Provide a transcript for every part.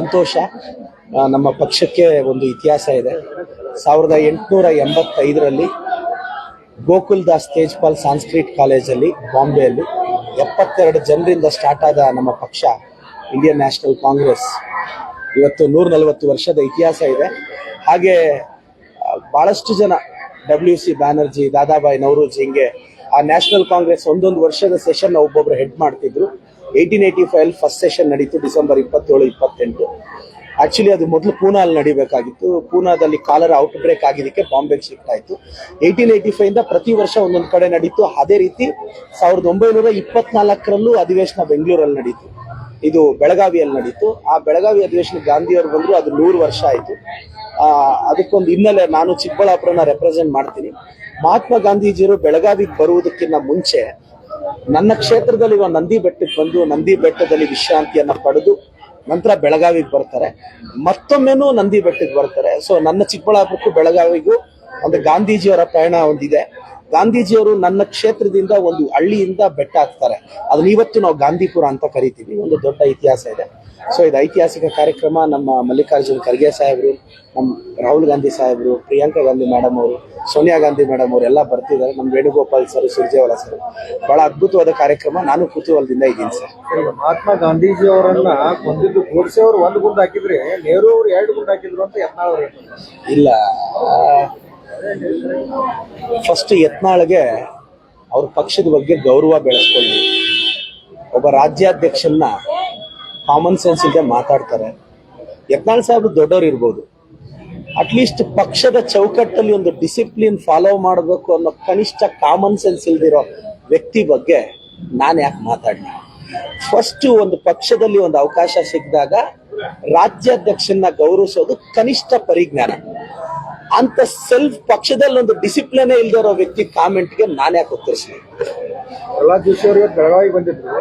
ಸಂತೋಷ. ನಮ್ಮ ಪಕ್ಷಕ್ಕೆ ಒಂದು ಇತಿಹಾಸ ಇದೆ. 1885ರಲ್ಲಿ ಗೋಕುಲ್ ದಾಸ್ ತೇಜ್ಪಾಲ್ ಸಂಸ್ಕೃತ್ ಕಾಲೇಜಲ್ಲಿ ಬಾಂಬೆಯಲ್ಲಿ 72 ಜನರಿಂದ ಸ್ಟಾರ್ಟ್ ಆದ ನಮ್ಮ ಪಕ್ಷ ಇಂಡಿಯನ್ ನ್ಯಾಷನಲ್ ಕಾಂಗ್ರೆಸ್ ಇವತ್ತು 140 ವರ್ಷದ ಇತಿಹಾಸ ಇದೆ. ಹಾಗೆ ಬಹಳಷ್ಟು ಜನ WC ಬ್ಯಾನರ್ಜಿ, ದಾದಾಬಾಯಿ ನವರೋಜಿ, ಹಿಂಗೆ ಆ ನ್ಯಾಷನಲ್ ಕಾಂಗ್ರೆಸ್ ಒಂದೊಂದು ವರ್ಷದ ಸೆಷನ್ ಒಬ್ಬೊಬ್ರು ಹೆಡ್ ಮಾಡ್ತಿದ್ರು. 1885 ಫಸ್ಟ್ ಸೆಷನ್ ನಡೀತು ಡಿಸೆಂಬರ್ 27-28. ಆಕ್ಚುಲಿ ಅದು ಮೊದಲು ಪೂನಾದಲ್ಲಿ ನಡಿಬೇಕಾಗಿತ್ತು. ಪೂನಾದಲ್ಲಿ ಕಾಲರ ಔಟ್ ಬ್ರೇಕ್ ಆಗಿದ್ದಕ್ಕೆ ಬಾಂಬೆಗೆ ಶಿಫ್ಟ್ ಆಯಿತು. 1885 ಇಂದ ಪ್ರತಿ ವರ್ಷ ಒಂದೊಂದು ಕಡೆ ನಡೀತು. ಅದೇ ರೀತಿ 1924ರಲ್ಲೂ ಅಧಿವೇಶನ ಬೆಂಗಳೂರಲ್ಲಿ ನಡೀತು. ಇದು ಬೆಳಗಾವಿಯಲ್ಲಿ ನಡೀತು. ಆ ಬೆಳಗಾವಿ ಅಧಿವೇಶನ ಗಾಂಧಿಯವರು ಬಂದರು. ಅದು 100 ವರ್ಷ ಆಯಿತು. ಅದಕ್ಕೊಂದು ಹಿನ್ನೆಲೆ, ನಾನು ಚಿಕ್ಕಬಳ್ಳಾಪುರನ ರೆಪ್ರೆಸೆಂಟ್ ಮಾಡ್ತೀನಿ. ಮಹಾತ್ಮ ಗಾಂಧೀಜಿಯವರು ಬೆಳಗಾವಿಗೆ ಬರುವುದಕ್ಕಿಂತ ಮುಂಚೆ ನನ್ನ ಕ್ಷೇತ್ರದಲ್ಲಿ ನಂದಿ ಬೆಟ್ಟಕ್ಕೆ ಬಂದು ನಂದಿ ಬೆಟ್ಟದಲ್ಲಿ ವಿಶ್ರಾಂತಿಯನ್ನ ಪಡೆದು ನಂತರ ಬೆಳಗಾವಿಗೆ ಬರ್ತಾರೆ. ಮತ್ತೊಮ್ಮೆನೂ ನಂದಿ ಬೆಟ್ಟಕ್ಕೆ ಬರ್ತಾರೆ. ಸೊ ನನ್ನ ಚಿಕ್ಕಬಳ್ಳಾಪುರಕ್ಕೂ ಬೆಳಗಾವಿಗೂ ಒಂದು ಗಾಂಧೀಜಿಯವರ ಪ್ರಯಾಣ ಒಂದಿದೆ. ಗಾಂಧೀಜಿಯವರು ನನ್ನ ಕ್ಷೇತ್ರದಿಂದ ಒಂದು ಹಳ್ಳಿಯಿಂದ ಬೆಟ್ಟ ಹಾಕ್ತಾರೆ. ಅದನ್ನ ಇವತ್ತು ನಾವು ಗಾಂಧಿಪುರ ಅಂತ ಕರಿತೀವಿ. ಒಂದು ದೊಡ್ಡ ಇತಿಹಾಸ ಇದೆ. ಸೊ ಇದು ಐತಿಹಾಸಿಕ ಕಾರ್ಯಕ್ರಮ. ನಮ್ಮ ಮಲ್ಲಿಕಾರ್ಜುನ್ ಖರ್ಗೆ ಸಾಹೇಬರು, ನಮ್ಮ ರಾಹುಲ್ ಗಾಂಧಿ ಸಾಹೇಬರು, ಪ್ರಿಯಾಂಕಾ ಗಾಂಧಿ ಮೇಡಮ್ ಅವರು, ಸೋನಿಯಾ ಗಾಂಧಿ ಮೇಡಮ್ ಅವರು ಎಲ್ಲ ಬರ್ತಿದ್ದಾರೆ. ನಮ್ಮ ವೇಣುಗೋಪಾಲ್ ಸರ್, ಸುರ್ಜೇವಾಲಾ ಸರ್, ಬಹಳ ಅದ್ಭುತವಾದ ಕಾರ್ಯಕ್ರಮ. ನಾನು ಕುತೂಹಲದಿಂದ ಇದ್ದೀನಿ ಸರ್. ಮಹಾತ್ಮ ಗಾಂಧೀಜಿ ಅವರನ್ನ ಕೊಂದಿದ್ದು ಗೋಡ್ಸೆ ಅವರು 1 ಗುಂಡು ಹಾಕಿದ್ರೆ ನೆಹರು ಅವರು 2 ಗುಂಡು ಹಾಕಿದ್ರು ಅಂತ ಯತ್ನಾಳ್ ಅವರು ಇಲ್ಲ. ಫಸ್ಟ್ ಯತ್ನಾಳ್ಗೆ ಅವ್ರ ಪಕ್ಷದ ಬಗ್ಗೆ ಗೌರವ ಬೆಳೆಸ್ಕೊಳ್ಳಿ. ಒಬ್ಬ ರಾಜ್ಯಾಧ್ಯಕ್ಷನ್ನ ಕಾಮನ್ ಸೆನ್ಸ್ ಇಲ್ಲದೆ ಮಾತಾಡ್ತಾರೆ. ಯತ್ನಾಳ್ ಸಾಹೇಬ್ ದೊಡ್ಡವರು ಇರ್ಬೋದು, ಅಟ್ಲೀಸ್ಟ್ ಪಕ್ಷದ ಚೌಕಟ್ಟಲ್ಲಿ ಒಂದು ಡಿಸಿಪ್ಲಿನ್ ಫಾಲೋ ಮಾಡಬೇಕು ಅನ್ನೋ ಕನಿಷ್ಠ ಕಾಮನ್ ಸೆನ್ಸ್ ಇಲ್ದಿರೋ ವ್ಯಕ್ತಿ ಬಗ್ಗೆ ನಾನು ಯಾಕೆ ಮಾತಾಡಲಿ? ಫಸ್ಟ್ ಒಂದು ಪಕ್ಷದಲ್ಲಿ ಒಂದು ಅವಕಾಶ ಸಿಕ್ಕಿದಾಗ ರಾಜ್ಯಾಧ್ಯಕ್ಷನ್ನ ಗೌರವಿಸೋದು ಕನಿಷ್ಠ ಪರಿಜ್ಞಾನ. ಅಂತ ಸೆಲ್ಫ್ ಪಕ್ಷದಲ್ಲಿ ಒಂದು ಡಿಸಿಪ್ಲಿನೇ ಇಲ್ದಿರೋ ವ್ಯಕ್ತಿ ಕಾಮೆಂಟ್ಗೆ ನಾನು ಯಾಕೆ ಉತ್ತರಿಸಲಿ? ಪ್ರಹ್ಲಾದ್ ಜೋಶಿ ಅವರು ಬೆಳಗಾವಿಗೆ ಬಂದಿದ್ರು.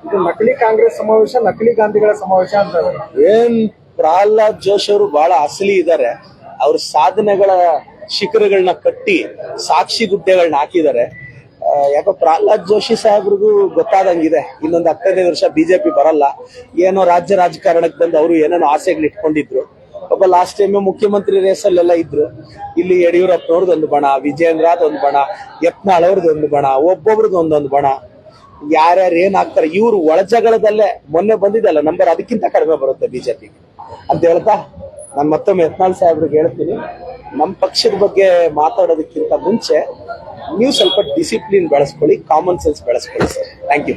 ಇದು ನಕಲಿ ಕಾಂಗ್ರೆಸ್ ಸಮಾವೇಶ, ನಕಲಿ ಗಾಂಧಿಗಳ ಸಮಾವೇಶ ಅಂತ. ಏನ್ ಪ್ರಹ್ಲಾದ್ ಜೋಶಿ ಅವರು ಬಹಳ ಅಸಲಿ ಇದ್ದಾರೆ. ಅವ್ರ ಸಾಧನೆಗಳ ಶಿಖರಗಳನ್ನ ಕಟ್ಟಿ ಸಾಕ್ಷಿ ಗುಡ್ಡೆಗಳನ್ನ ಹಾಕಿದ್ದಾರೆ. ಯಾಕೋ ಪ್ರಹ್ಲಾದ್ ಜೋಶಿ ಸಾಹೇಬ್ರಿಗೂ ಗೊತ್ತಾದಂಗಿದೆ, ಇನ್ನೊಂದು 15 ವರ್ಷ ಬಿಜೆಪಿ ಬರಲ್ಲ. ಏನೋ ರಾಜ್ಯ ರಾಜಕಾರಣಕ್ಕೆ ಬಂದು ಅವರು ಏನೇನೋ ಆಸೆಗಳು ಇಟ್ಕೊಂಡಿದ್ರು. ಒಬ್ಬ ಲಾಸ್ಟ್ ಟೈಮ್ ಮುಖ್ಯಮಂತ್ರಿ ರೇಸಲ್ಲೆಲ್ಲ ಇದ್ರು. ಇಲ್ಲಿ ಯಡಿಯೂರಪ್ಪನವ್ರದ್ದು ಒಂದು ಬಣ, ವಿಜಯೇಂದ್ರದ್ ಒಂದು ಬಣ, ಯತ್ನಾಳ್ ಅವ್ರದ್ದು ಒಂದು ಬಣ, ಒಬ್ಬೊಬ್ರದ್ದು ಒಂದೊಂದು ಬಣ. ಯಾರ್ಯಾರು ಏನ್ ಆಗ್ತಾರೆ ಇವ್ರು ಒಳಜಗಳದಲ್ಲೇ ಮೊನ್ನೆ ಬಂದಿದ್ದಲ್ಲ ನಂಬರ್, ಅದಕ್ಕಿಂತ ಕಡಿಮೆ ಬರುತ್ತೆ ಬಿಜೆಪಿಗೆ ಅಂತ ಹೇಳ್ತಾ ನಾನು ಮತ್ತೊಮ್ಮೆ ಯತ್ನಾಳ್ ಸಾಹೇಬ್ರಿಗೆ ಹೇಳ್ತೀನಿ, ನಮ್ಮ ಪಕ್ಷದ ಬಗ್ಗೆ ಮಾತಾಡೋದಕ್ಕಿಂತ ಮುಂಚೆ ನೀವು ಸ್ವಲ್ಪ ಡಿಸಿಪ್ಲಿನ್ ಬೆಳೆಸ್ಕೊಳ್ಳಿ, ಕಾಮನ್ ಸೆನ್ಸ್ ಬೆಳೆಸ್ಕೊಳ್ಳಿ ಸರ್. Thank you.